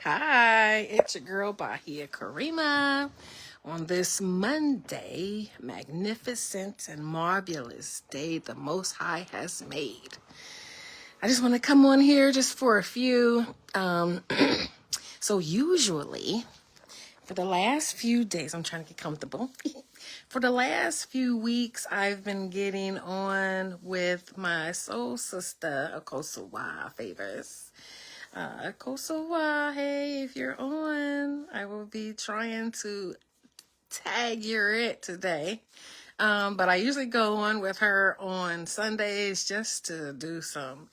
Hi, it's your girl Bahia Karima on this Monday, magnificent and marvelous day the Most High has made. I just want to come on here just for a few. So usually, for the last few days, I'm trying to get comfortable. For the last few weeks, I've been getting on with my soul sister, Akosawa Favors. Kosowa, hey, if you're on, I will be trying to tag your it today. But I usually go on with her on Sundays just to do some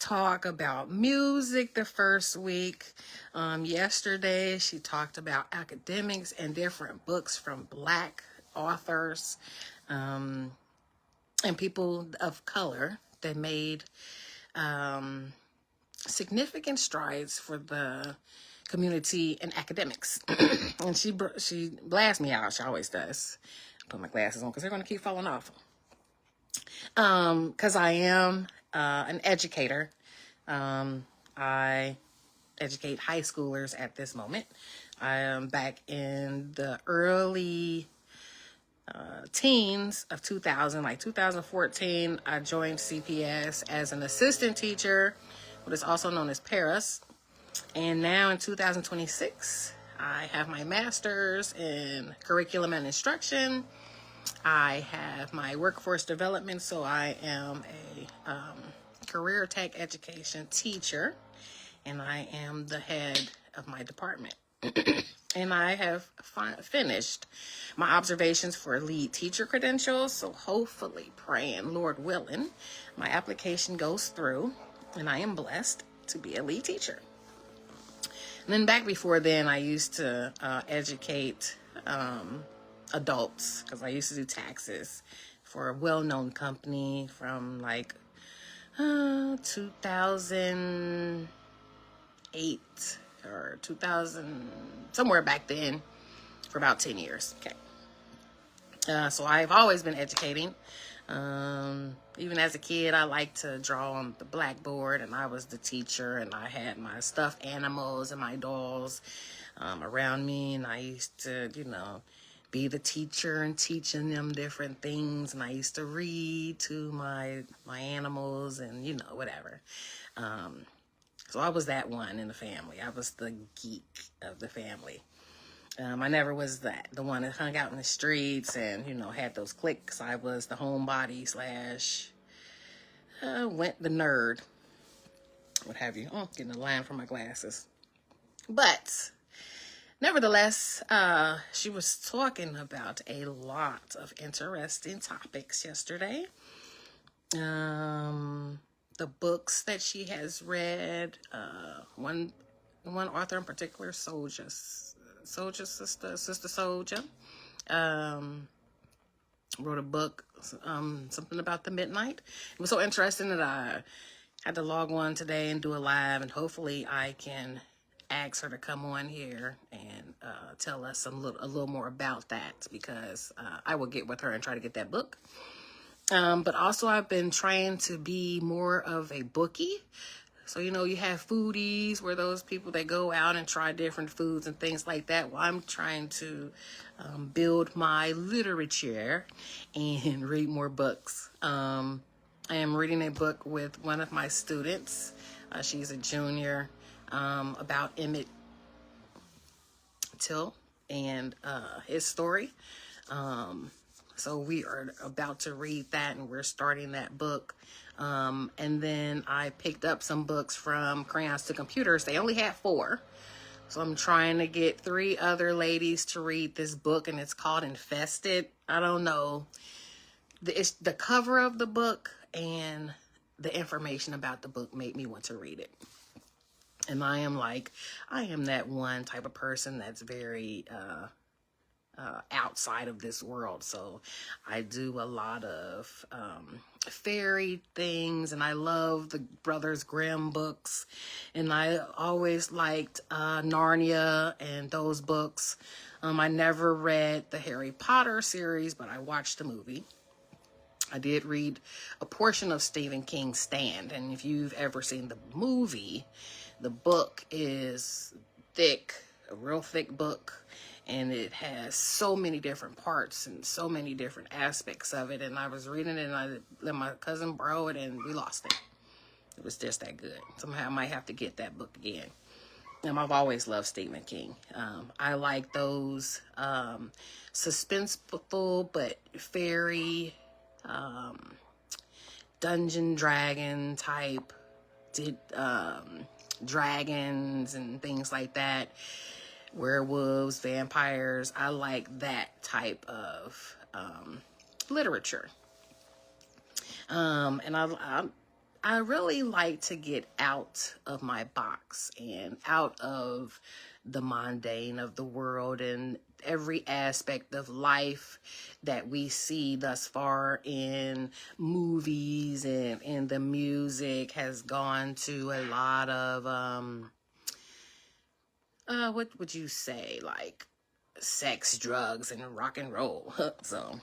talk about music the first week. Yesterday, she talked about academics and different books from Black authors and people of color that made significant strides for the community and academics. And she blasts me out. She always does. Put my glasses on because they're going to keep falling off. Because I am an educator. I educate high schoolers at this moment. I am back in the early teens of 2000, like 2014. I joined CPS as an assistant teacher, what is also known as Paras. And now in 2026, I have my master's in curriculum and instruction. I have my workforce development, so I am a career tech education teacher, and I am the head of my department. And I have finished my observations for lead teacher credentials, so hopefully, praying, Lord willing, my application goes through, and I am blessed to be a lead teacher. And then back before then, I used to educate adults because I used to do taxes for a well-known company from like 2008 or 2000, somewhere back then, for about 10 years. Okay. So I've always been educating. Even as a kid, I liked to draw on the blackboard, and I was the teacher, and I had my stuffed animals and my dolls around me, and I used to, be the teacher and teaching them different things, and I used to read to my animals and, whatever. So I was that one in the family. I was the geek of the family. I never was the one that hung out in the streets and, had those cliques. I was the homebody / went the nerd, what have you. Oh, getting a line from my glasses. But nevertheless, she was talking about a lot of interesting topics yesterday. The books that she has read, one author in particular, Sister Souljah, wrote a book, something about the midnight. It was so interesting that I had to log on today and do a live, and hopefully I can ask her to come on here and tell us a little more about that, because I will get with her and try to get that book. But also I've been trying to be more of a bookie. So, you have foodies, where those people that go out and try different foods and things like that. Well, I'm trying to build my literature and read more books. I am reading a book with one of my students. She's a junior, about Emmett Till and his story. So we are about to read that, and we're starting that book. And then I picked up some books from Crayons to Computers. They only had 4. So I'm trying to get 3 other ladies to read this book, and it's called Infested. I don't know. It's the cover of the book and the information about the book made me want to read it. And I am that one type of person that's very outside of this world. So I do a lot of fairy things, and I love the Brothers Grimm books, and I always liked Narnia and those books. I never read the Harry Potter series, but I watched the movie. I did read a portion of Stephen King's Stand, and if you've ever seen the movie, the book is thick, a real thick book, and it has so many different parts and so many different aspects of it. And I was reading it, and I let my cousin borrow it, and we lost it. It was just that good. Somehow I might have to get that book again. I've always loved Stephen King. I like those suspenseful but fairy, dungeon dragon type dragons and things like that. Werewolves, vampires. I like that type of literature. And I really like to get out of my box and out of the mundane of the world and every aspect of life that we see thus far in movies and in the music has gone to a lot of what would you say, like sex, drugs, and rock and roll. So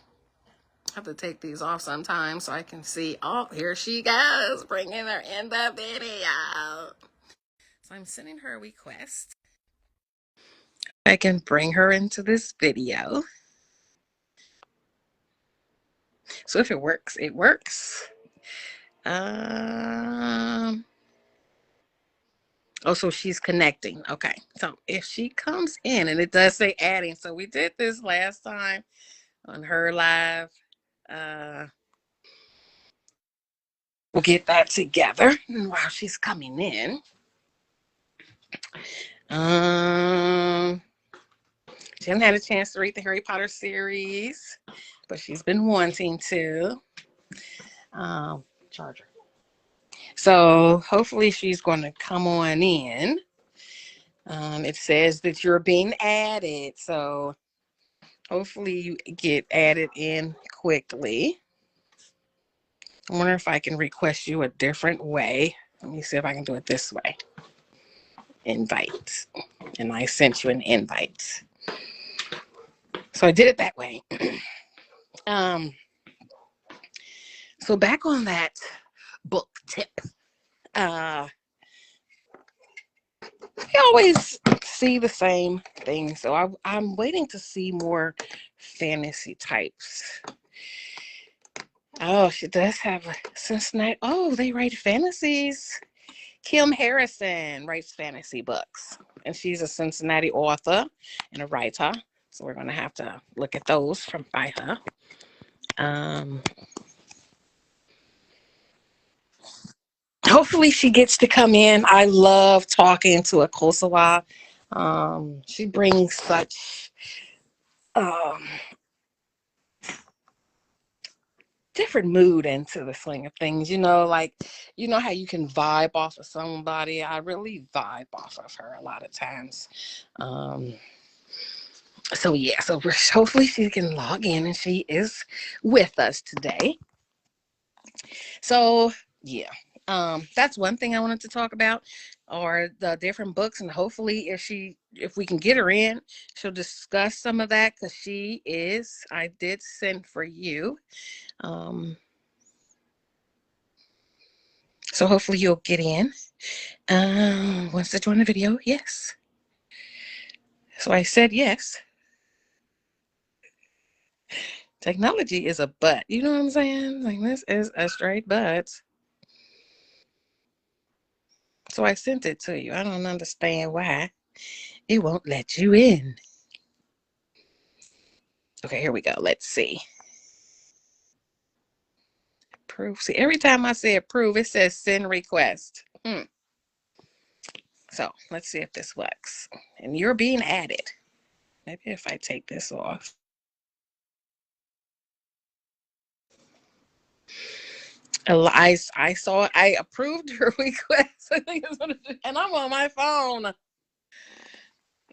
have to take these off sometime so I can see. Oh, here she goes, bringing her in the video. So I'm sending her a request. I can bring her into this video. So if it works, it works. Oh, so she's connecting. Okay. So if she comes in, and it does say adding. So we did this last time on her live. We'll get that together while she's coming in. She hasn't had a chance to read the Harry Potter series, but she's been wanting to. Charger. So hopefully she's going to come on in. It says that you're being added, so hopefully you get added in quickly. I wonder if I can request you a different way. Let me see if I can do it this way. Invite. And I sent you an invite. So I did it that way. So back on that book tip. We always see the same thing. So I'm waiting to see more fantasy types. Oh, she does have a Cincinnati. Oh, they write fantasies. Kim Harrison writes fantasy books, and she's a Cincinnati author and a writer. So we're going to have to look at those by her. Hopefully she gets to come in. I love talking to Akosua. She brings such different mood into the swing of things. Like, how you can vibe off of somebody. I really vibe off of her a lot of times. So yeah, so hopefully she can log in, and she is with us today. So yeah, that's one thing I wanted to talk about, or the different books, and hopefully if we can get her in, she'll discuss some of that, because I did send for you. So hopefully you'll get in. Wants to join the video? Yes. So I said yes. Technology is a butt. You know what I'm saying? Like, this is a straight butt. So I sent it to you. I don't understand why it won't let you in. Okay, here we go. Let's see. Approve. See, every time I say approve, it says send request. So let's see if this works. And you're being added. Maybe if I take this off. I saw it. I approved her request. I think it's what it is. And I'm on my phone. I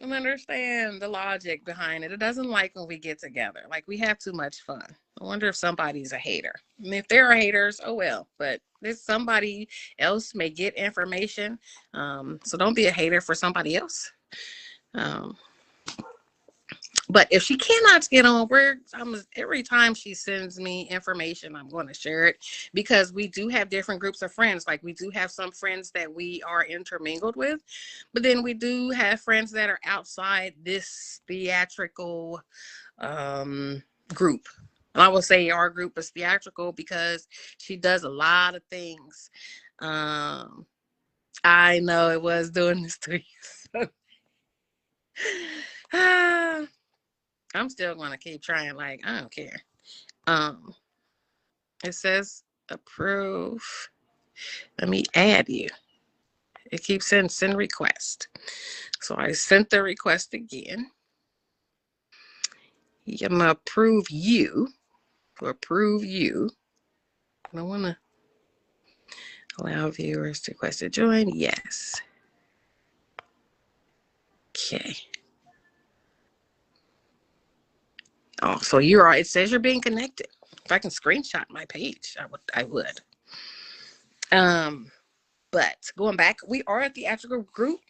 don't understand the logic behind it. It doesn't like when we get together. Like, we have too much fun. I wonder if somebody's a hater. And if there are haters, oh well. But there's somebody else may get information. So don't be a hater for somebody else. But if she cannot get on, every time she sends me information, I'm going to share it, because we do have different groups of friends. Like, we do have some friends that we are intermingled with, but then we do have friends that are outside this theatrical group. And I will say our group is theatrical because she does a lot of things. I know it was doing this to you. So. I'm still going to keep trying. Like, I don't care. Um, it says approve. Let me add you. It keeps saying send request. So I sent the request again. I'm going to approve you. To approve you, I want to allow viewers to request to join. Yes. Okay. Oh, so it says you're being connected. If I can screenshot my page, I would. But going back, we are a theatrical group.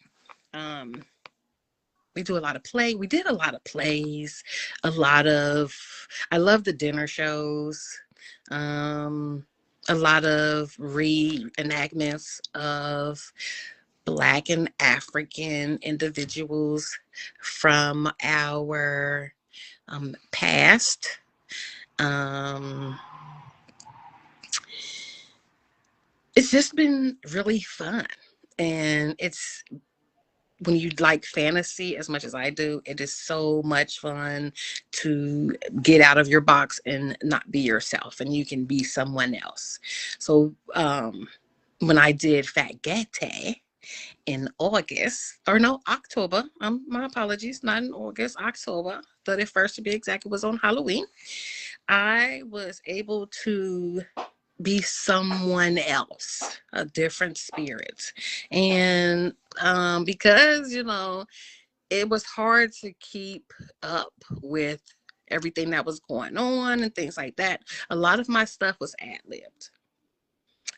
We do a lot of play. We did a lot of plays, I love the dinner shows, a lot of reenactments of Black and African individuals from our past. It's just been really fun. And when you like fantasy as much as I do, it is so much fun to get out of your box and not be yourself, and you can be someone else. So when I did Fat Gete in August, or no, October, my apologies, not in August, October 31st to be exact, it was on Halloween. I was able to be someone else, a different spirit. And because, it was hard to keep up with everything that was going on and things like that, a lot of my stuff was ad-libbed.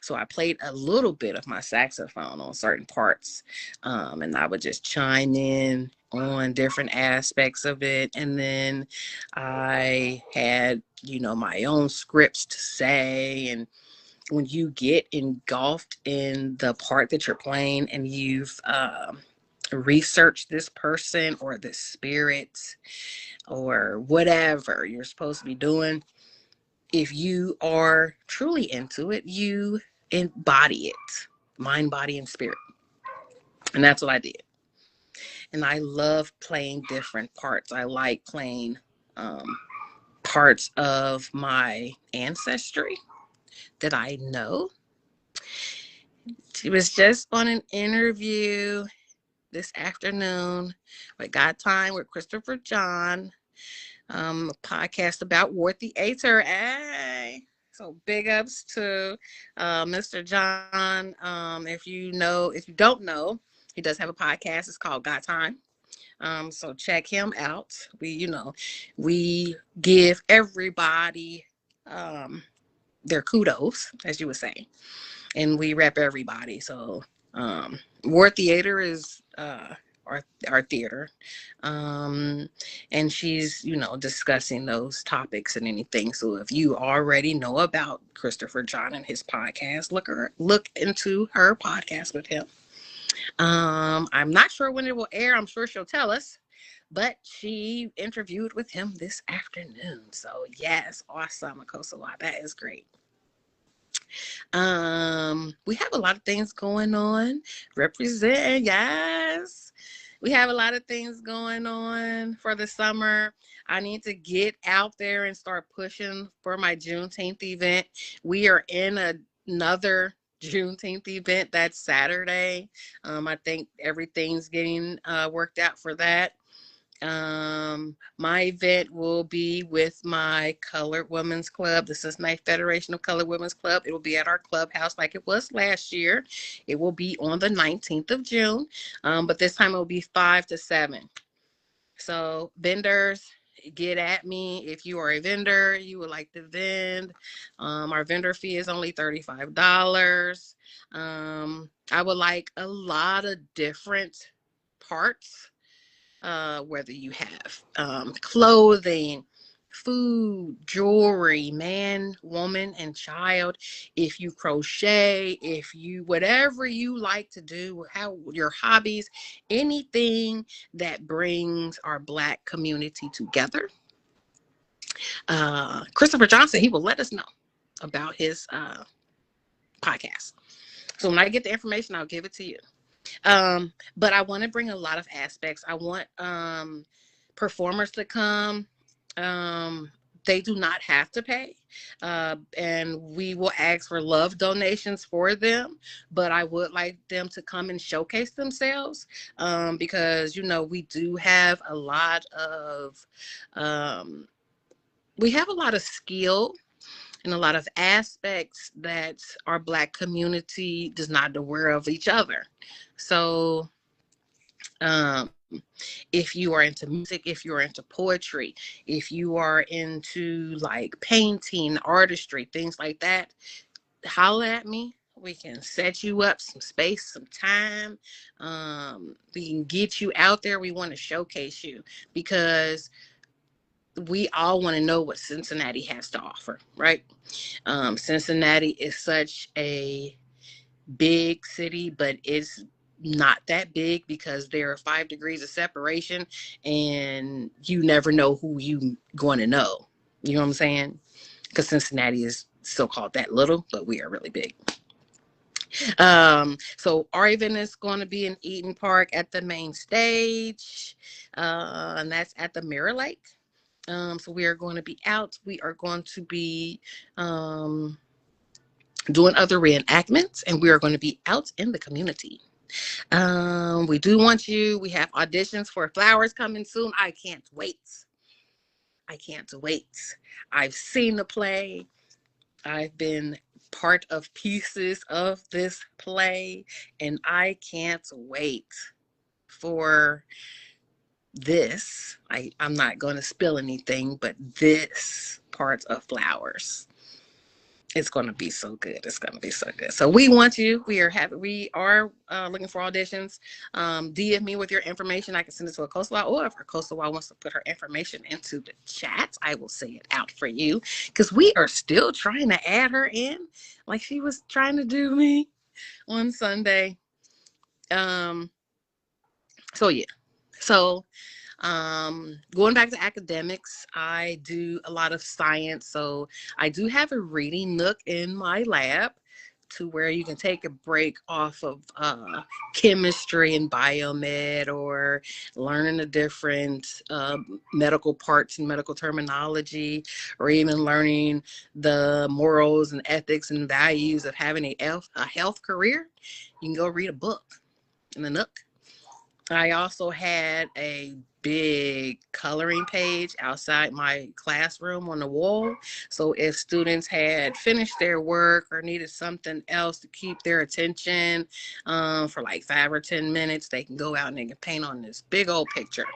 So I played a little bit of my saxophone on certain parts, and I would just chime in on different aspects of it. And then I had, my own scripts to say. And when you get engulfed in the part that you're playing and you've researched this person or the spirit or whatever you're supposed to be doing, if you are truly into it, you embody it, mind, body, and spirit. And that's what I did. And I love playing different parts. I like playing parts of my ancestry that I know. She was just on an interview this afternoon with Got Time with Christopher John, a podcast about War Theater. Hey. So big ups to Mr. John. If you don't know, he does have a podcast. It's called Got Time. So check him out. We give everybody their kudos, as you would say, and we rep everybody. So War Theater is our theater, and she's discussing those topics and anything. So if you already know about Christopher John and his podcast, look into her podcast with him. I'm not sure when it will air. I'm sure she'll tell us, but she interviewed with him this afternoon. So yes, awesome, Akosawa. That is great. We have a lot of things going on. Represent, yes. We have a lot of things going on for the summer. I need to get out there and start pushing for my Juneteenth event. We are in another Juneteenth event that's Saturday. I think everything's getting worked out for that. My event will be with my Colored Women's Club, the Cincinnati Federation of Colored Women's Club. It will be at our clubhouse like it was last year. It will be on the 19th of June, but this time it will be 5 to 7. So vendors, get at me. If you are a vendor, you would like to vend. Our vendor fee is only $35. I would like a lot of different parts. whether you have clothing, food, jewelry, man, woman, and child, if you crochet, if you, whatever you like to do, how your hobbies, anything that brings our Black community together. Christopher Johnson, he will let us know about his podcast. So when I get the information, I'll give it to you. But I want to bring a lot of aspects. I want performers to come. Um, they do not have to pay. And we will ask for love donations for them. But I would like them to come and showcase themselves, because, you know, we do have a lot of, we have a lot of skill and a lot of aspects that our Black community does not aware of each other. So um, if you are into music, if you're into poetry, if you are into like painting, artistry, things like that, holler at me. We can set you up some space, some time. We can get you out there. We want to showcase you because we all want to know what Cincinnati has to offer, right? Cincinnati is such a big city, but it's not that big because there are 5 degrees of separation and you never know who you going to know. You know what I'm saying? Because Cincinnati is so called that little, but we are really big. So our event is going to be in Eaton Park at the main stage, and that's at the Mirror Lake. So we are going to be out. We are going to be doing other reenactments, and we are going to be out in the community. We do want you. We have auditions for Flowers coming soon. I can't wait. I can't wait. I've seen the play. I've been part of pieces of this play, and I can't wait for this. I'm not going to spill anything, but this part of Flowers. It's going to be so good. It's going to be so good. So we want you. We are looking for auditions. DM me with your information. I can send it to a Coastal Wild, or if our Coastal Wild wants to put her information into the chat, I will say it out for you, because we are still trying to add her in like she was trying to do me on Sunday. So yeah. So going back to academics, I do a lot of science. So I do have a reading nook in my lab to where you can take a break off of chemistry and biomed, or learning the different medical parts and medical terminology, or even learning the morals and ethics and values of having a health career. You can go read a book in the nook. I also had a big coloring page outside my classroom on the wall. So if students had finished their work or needed something else to keep their attention for like 5 or 10 minutes, they can go out and they can paint on this big old picture.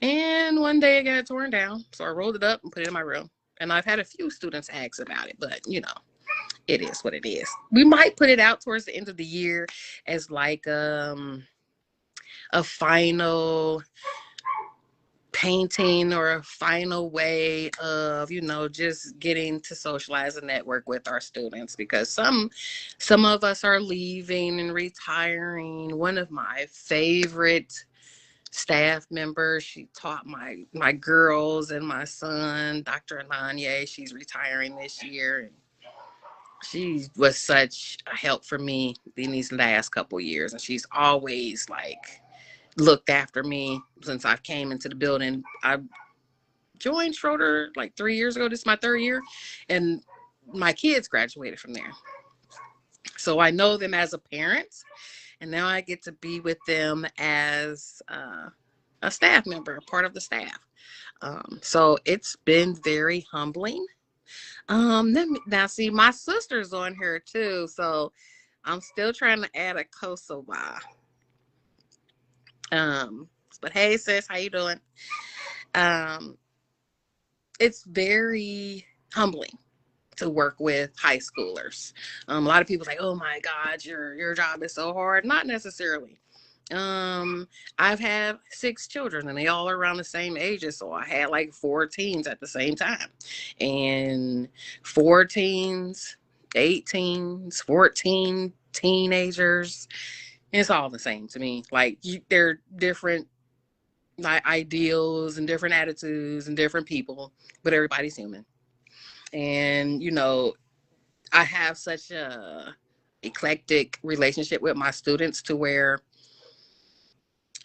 And one day it got torn down. So I rolled it up and put it in my room. And I've had a few students ask about it, but you know, it is what it is. We might put it out towards the end of the year as like a final painting or a final way of, you know, just getting to socialize and network with our students, because some of us are leaving and retiring. One of my favorite staff members, she taught my girls and my son, Dr. Ananya, she's retiring this year, and she was such a help for me in these last couple years, and she's always like looked after me since I came into the building. I joined Schroeder like 3 years ago. This is my 3rd year, and my kids graduated from there. So I know them as a parent, and now I get to be with them as a staff member, a part of the staff. So it's been very humbling. Now see, my sister's on here too, so I'm still trying to add a Kosowa. But hey sis, how you doing? It's very humbling to work with high schoolers. A lot of people say, oh my God, your job is so hard. Not necessarily. Um, I've had 6 children and they all are around the same ages. So I had like 4 teens at the same time. And 4 teens, 18s, 14 teenagers. It's all the same to me. Like they're different like ideals and different attitudes and different people, but everybody's human. And I have such a eclectic relationship with my students to where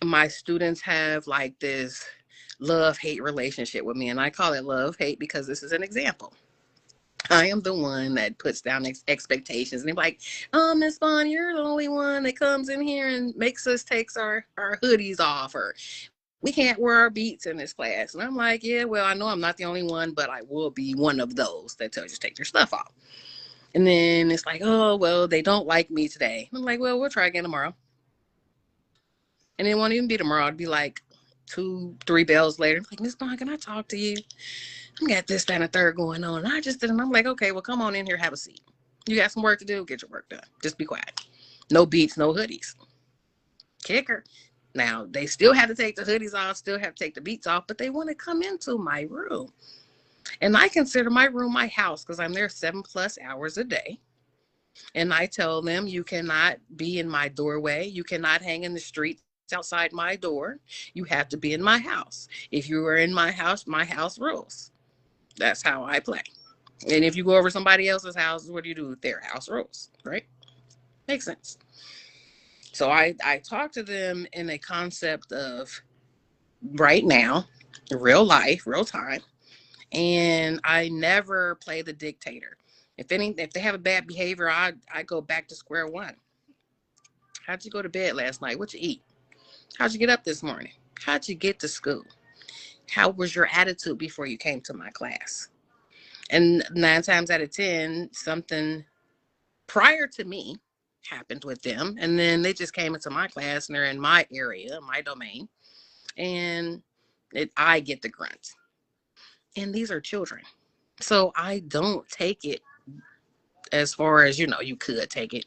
my students have like this love hate relationship with me, and I call it love hate because this is an example. I am the one that puts down expectations, and they're like, "Oh, Miss Bond, you're the only one that comes in here and makes us take our hoodies off, or we can't wear our beats in this class." And I'm like, "Yeah, well, I know I'm not the only one, but I will be one of those that tells you to take your stuff off." And then it's like, "Oh, well, they don't like me today." I'm like, "Well, we'll try again tomorrow." And it won't even be tomorrow. It'd be like 2, 3 bells later. I'm like, "Miss Bond, can I talk to you? I got this, that, and the third going on." And I just didn't. I'm like, "Okay, well, come on in here, have a seat. You got some work to do, get your work done. Just be quiet. No beats, no hoodies." Kicker. Now, they still have to take the hoodies off, still have to take the beats off, but they want to come into my room. And I consider my room my house because I'm there 7+ hours a day. And I tell them, you cannot be in my doorway. You cannot hang in the streets outside my door. You have to be in my house. If you are in my house rules. That's how I play. And if you go over somebody else's house, what do you do with their house rules, right? Makes sense. So I talk to them in a concept of right now, real life, real time. And I never play the dictator. If they have a bad behavior, I go back to square one. How'd you go to bed last night? What you eat? How'd you get up this morning? How'd you get to school? How was your attitude before you came to my class? And 9 times out of 10, something prior to me happened with them. And then they just came into my class and they're in my area, my domain. And I get the grunt. And these are children. So I don't take it as far as, you could take it.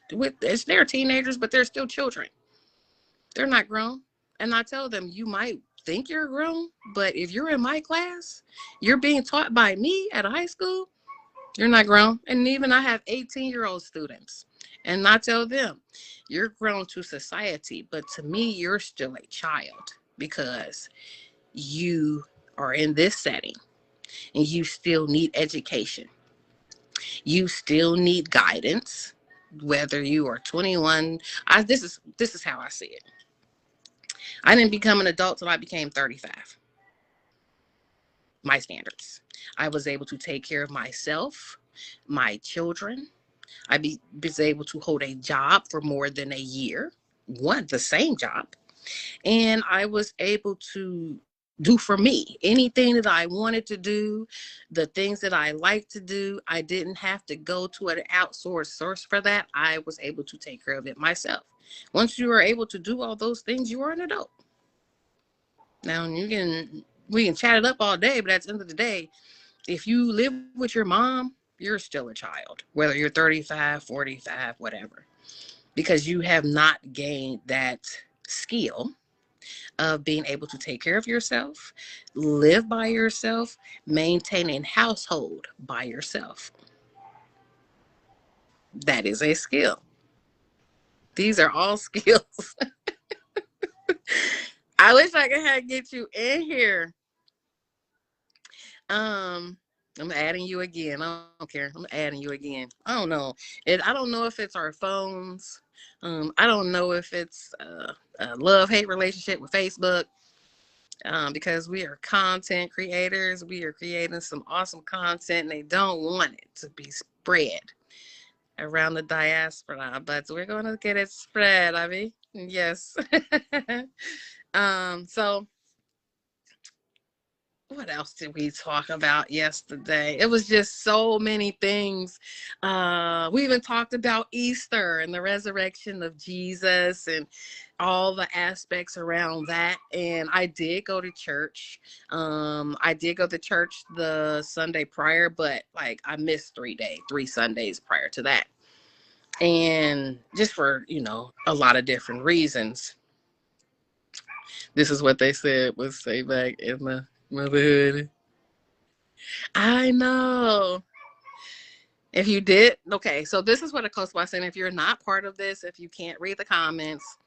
They're teenagers, but they're still children. They're not grown. And I tell them, you might think you're grown, but if you're in my class, you're being taught by me at a high school, you're not grown. And even I have 18-year-old students. And I tell them, you're grown to society, but to me, you're still a child because you are in this setting and you still need education. You still need guidance, whether you are 21. This is how I see it. I didn't become an adult till I became 35. My standards. I was able to take care of myself, my children. Was able to hold a job for more than a year, the same job, and I was able to do for me anything that I wanted to do, the things that I like to do. I didn't have to go to an outsourced source for that. I was able to take care of it myself. Once you are able to do all those things, you are an adult. Now we can chat it up all day, but at the end of the day, if you live with your mom, you're still a child, whether you're 35, 45, whatever, because you have not gained that skill of being able to take care of yourself, live by yourself, maintain a household by yourself. That is a skill. These are all skills. I wish I could get you in here. I'm adding you again. I don't care. I'm adding you again. I don't know. I don't know if it's our phones. I don't know if it's a love-hate relationship with Facebook. Because we are content creators. We are creating some awesome content and they don't want it to be spread around the diaspora. But we're going to get it spread, Abby. Yes. So what else did we talk about yesterday? It was just so many things. We even talked about Easter and the resurrection of Jesus and all the aspects around that. And I did go to church. I did go to church the Sunday prior, but like I missed 3 Sundays prior to that. And just for, a lot of different reasons. This is what they said was say back in the motherhood. I know. If you did, okay, so this is what it goes by saying if you're not part of this, if you can't read the comments,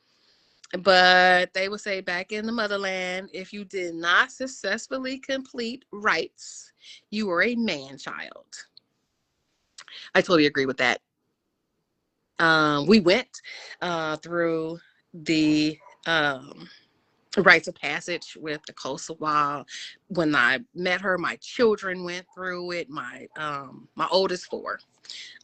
but they would say back in the motherland, if you did not successfully complete rites, you were a man child. I totally agree with that. We went through the rites of passage with the Kosovo. When I met her, my children went through it. My oldest four.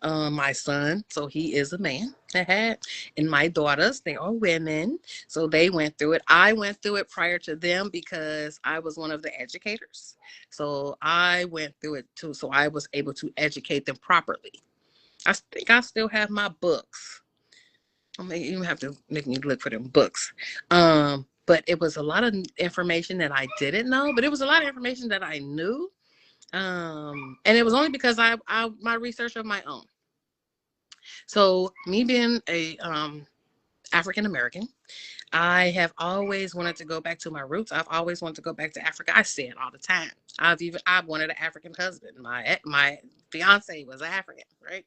My son, so he is a man, and my daughters, they are women, so they went through it. I went through it prior to them because I was one of the educators, so I went through it too, so I was able to educate them properly. I think I still have my books. I mean, you have to make me look for them books. But it was a lot of information that I didn't know, but it was a lot of information that I knew. And it was only because I my research of my own. So me being a African American, I have always wanted to go back to my roots. I've always wanted to go back to Africa. I say it all the time. I've wanted an African husband. My fiance was African, right?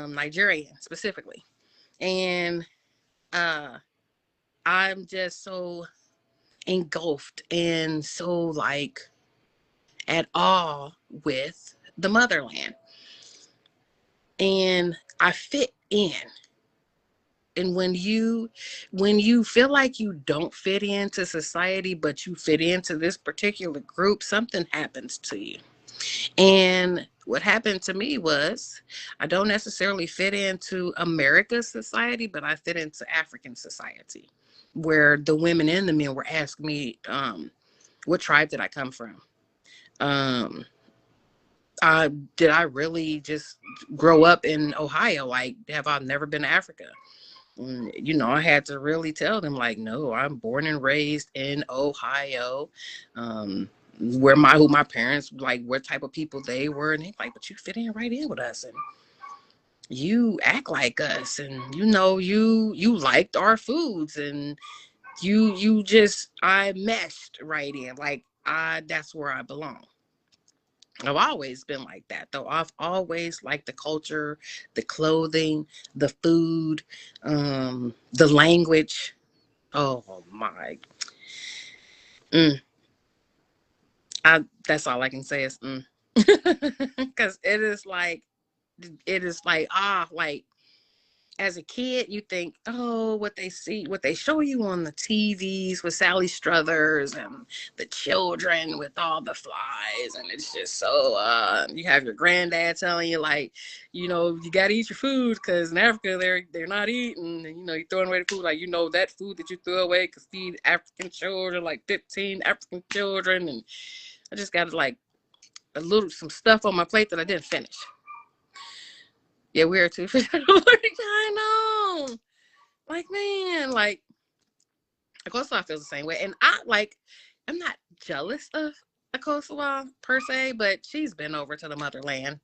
Nigerian specifically, and I'm just so engulfed and so like at awe with the motherland, and I fit in. And when you feel like you don't fit into society, but you fit into this particular group, something happens to you. And what happened to me was I don't necessarily fit into America's society, but I fit into African society, where the women and the men were asking me, what tribe did I come from? Um, did I really just grow up in Ohio? Like, have I never been to Africa? I had to really tell them, like, no, I'm born and raised in Ohio, who my parents, like, what type of people they were. And they're like, but you fit in right in with us, and you act like us, and you liked our foods, and I meshed right in. Like, that's where I belong. I've always been like that, though. I've always liked the culture, the clothing, the food, the language. Oh my. Mm. That's all I can say is because like as a kid, you think, oh, what they show you on the TVs with Sally Struthers and the children with all the flies, and it's just so. You have your granddad telling you, like, you got to eat your food because in Africa they're not eating, and you're throwing away the food, like, that food that you threw away could feed African children, like 15 African children, and I just got like some stuff on my plate that I didn't finish. Yeah, we're too. I know. Like, man, like, Kosovo feels the same way. And I'm not jealous of Kosovo per se, but she's been over to the motherland,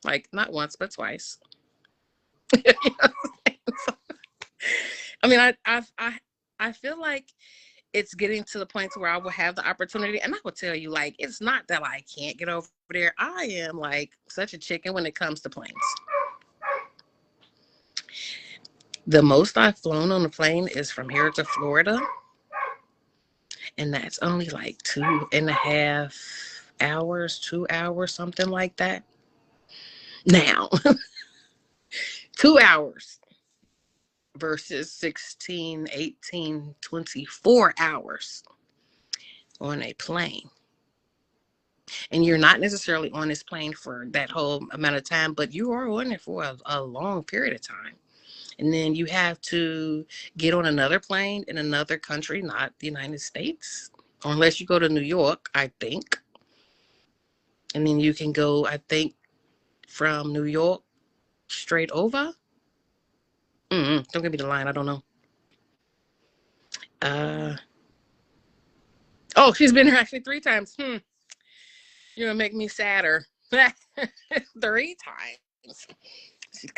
like, not once, but twice. I mean, I feel like it's getting to the point where I will have the opportunity. And I will tell you, like, it's not that I can't get over there. I am, like, such a chicken when it comes to planes. The most I've flown on a plane is from here to Florida. And that's only like 2.5 hours, 2 hours, something like that. Now, 2 hours versus 16, 18, 24 hours on a plane. And you're not necessarily on this plane for that whole amount of time, but you are on it for a long period of time. And then you have to get on another plane in another country, not the United States, unless you go to New York, I think. And then you can go, I think, from New York straight over. Don't give me the line. I don't know. Uh, she's been here actually 3 times. You're gonna make me sadder. 3 times.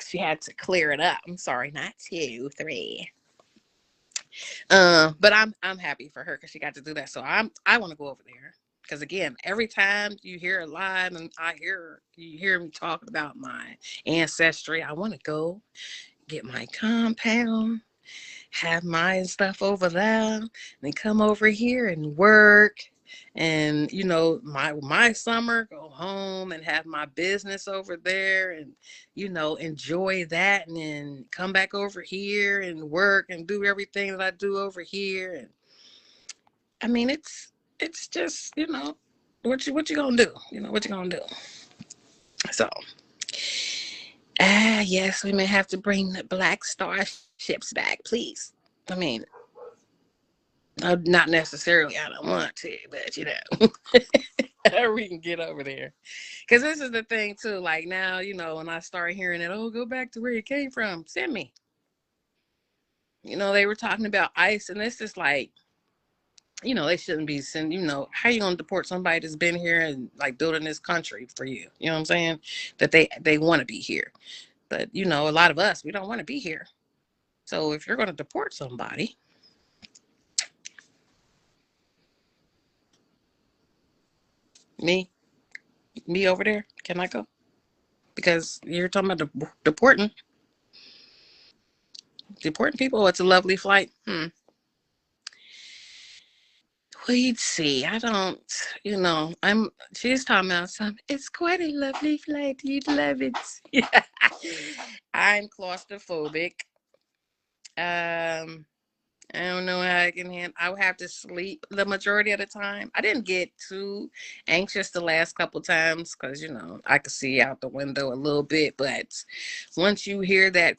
She had to clear it up. I'm sorry, not 2, 3. But I'm happy for her because she got to do that. So I want to go over there because again, every time you hear a live and you hear me talking about my ancestry, I want to go get my compound, have my stuff over there, and then come over here and work. And my summer, go home and have my business over there, and enjoy that, and then come back over here and work and do everything that I do over here. And I mean, it's just what you gonna do? What you gonna do? So yes, we may have to bring the Black Star ships back, please. I mean, not necessarily. I don't want to, but we can get over there. Because this is the thing too. Like now, when I start hearing it, oh, go back to where you came from. Send me. They were talking about ICE, and this is like, they shouldn't be sending. How you gonna deport somebody that's been here and like building this country for you? You know what I'm saying? That they want to be here, but a lot of us, we don't want to be here. So if you're gonna deport somebody, me, me over there, can I go? Because you're talking about deporting people. Oh, it's a lovely flight. We'd see. I don't, she's talking about something. It's quite a lovely flight. You'd love it. Yeah. I'm claustrophobic. Um, I don't know how I can handle. I would have to sleep the majority of the time. I didn't get too anxious the last couple times because I could see out the window a little bit. But once you hear that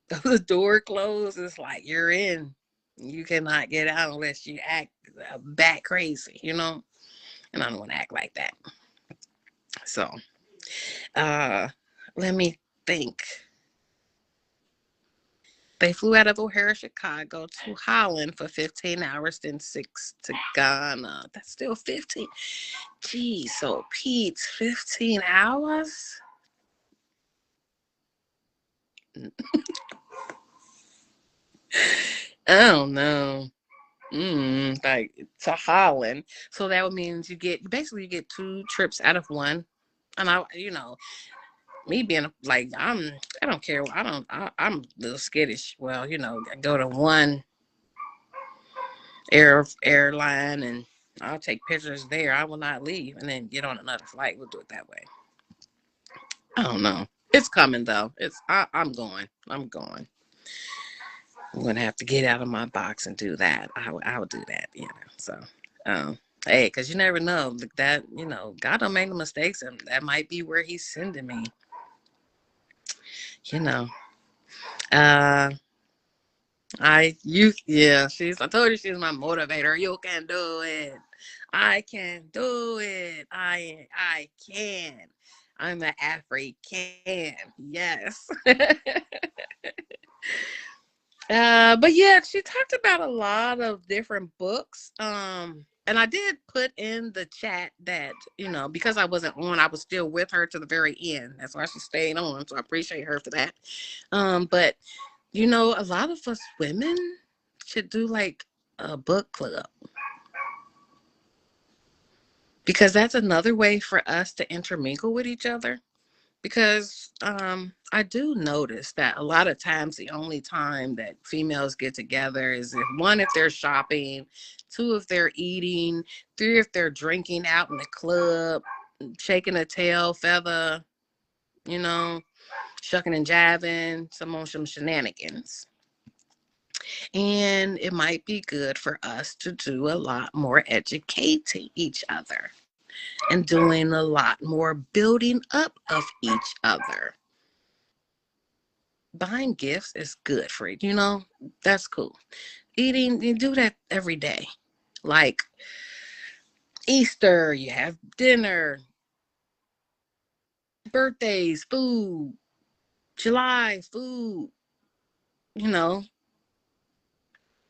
the door closes, it's like you're in. You cannot get out unless you act bat crazy, and I don't want to act like that. So, uh, let me think. They flew out of O'Hare, Chicago to Holland for 15 hours, then 6 to Ghana. That's still 15. Geez, so Pete, 15 hours? I don't know. Like to Holland. So that means you get two trips out of one. And me being like I don't care. I'm a little skittish. Well, I go to one airline and I'll take pictures there. I will not leave and then get on another flight. We'll do it that way. I don't know. It's coming though. I'm going. I'm going. I'm gonna have to get out of my box and do that. I would do that. So hey, because you never know that God don't make no mistakes, and that might be where He's sending me. You know. Uh I told you she's my motivator. You can do it. I can do it. I can. I'm an African. Yes. But yeah, she talked about a lot of different books. And I did put in the chat that, because I wasn't on, I was still with her to the very end. That's why she stayed on. So I appreciate her for that. But a lot of us women should do like a book club because that's another way for us to intermingle with each other. Because I do notice that a lot of times the only time that females get together is if they're shopping, two, if they're eating, three, if they're drinking out in the club, shaking a tail feather, you know, shucking and jiving, some shenanigans. And it might be good for us to do a lot more educating each other and doing a lot more building up of each other. Buying gifts is good for it, that's cool. Eating, you do that every day. Like Easter, you have dinner, birthdays, food, July, food, you know,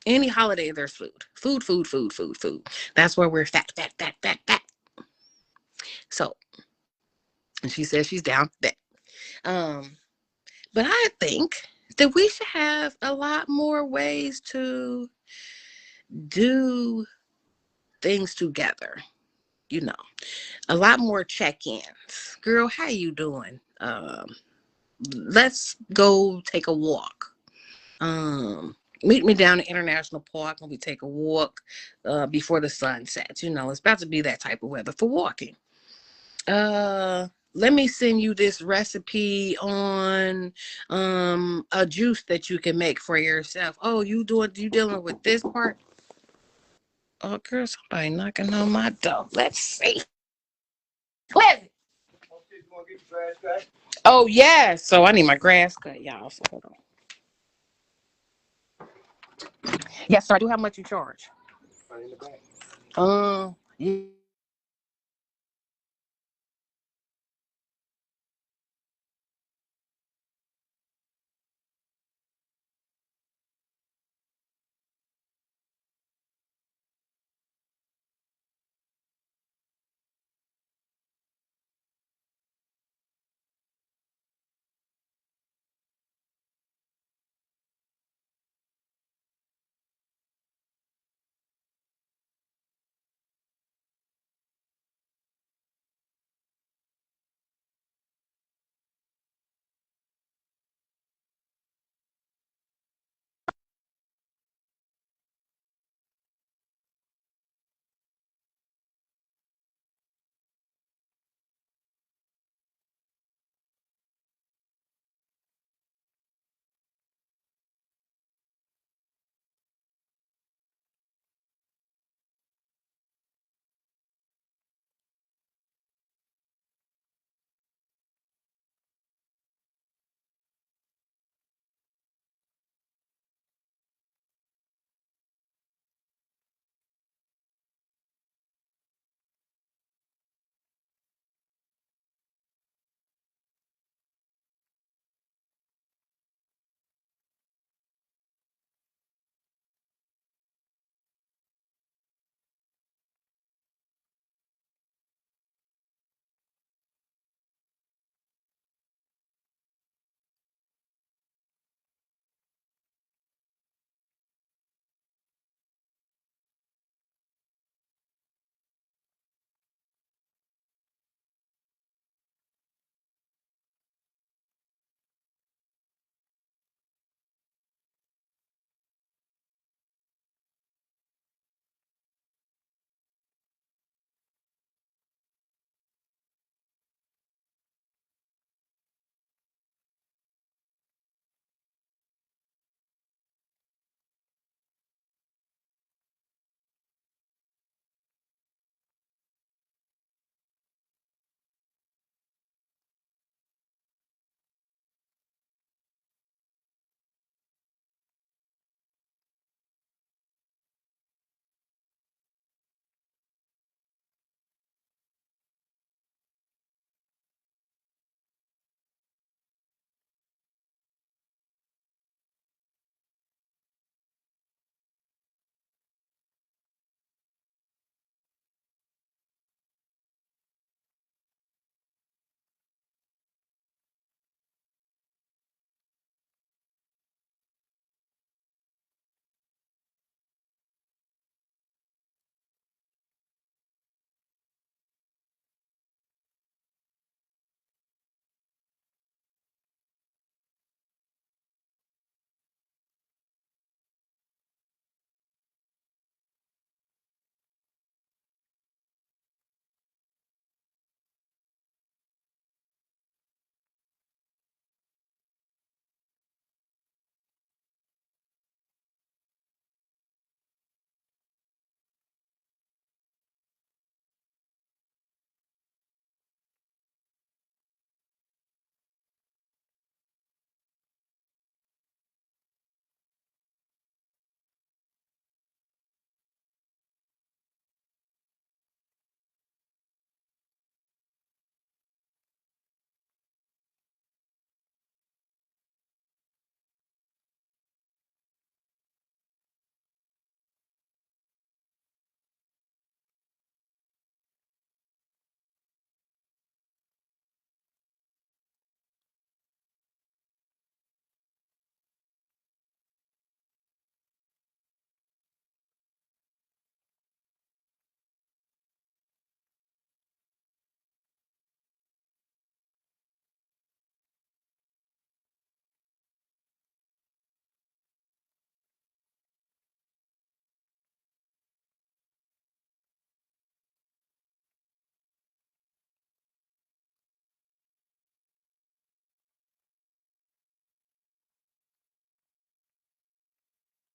any holiday, there's food. Food, food, food, food, food. That's where we're fat, fat, fat, fat, fat. So, and she says she's down for that. But I think that we should have a lot more ways to do things together. You know, a lot more check-ins. Girl, how you doing? Let's go take a walk. Meet me down at International Park and we take a walk before the sun sets. You know, it's about to be that type of weather for walking. Let me send you this recipe on a juice that you can make for yourself. Oh, you dealing with this part? Oh, girl, somebody knocking on my door. Let's see. What? Oh, yeah. So I need my grass cut, y'all. So hold on. Yes, sir. I do. How much you charge? Yeah.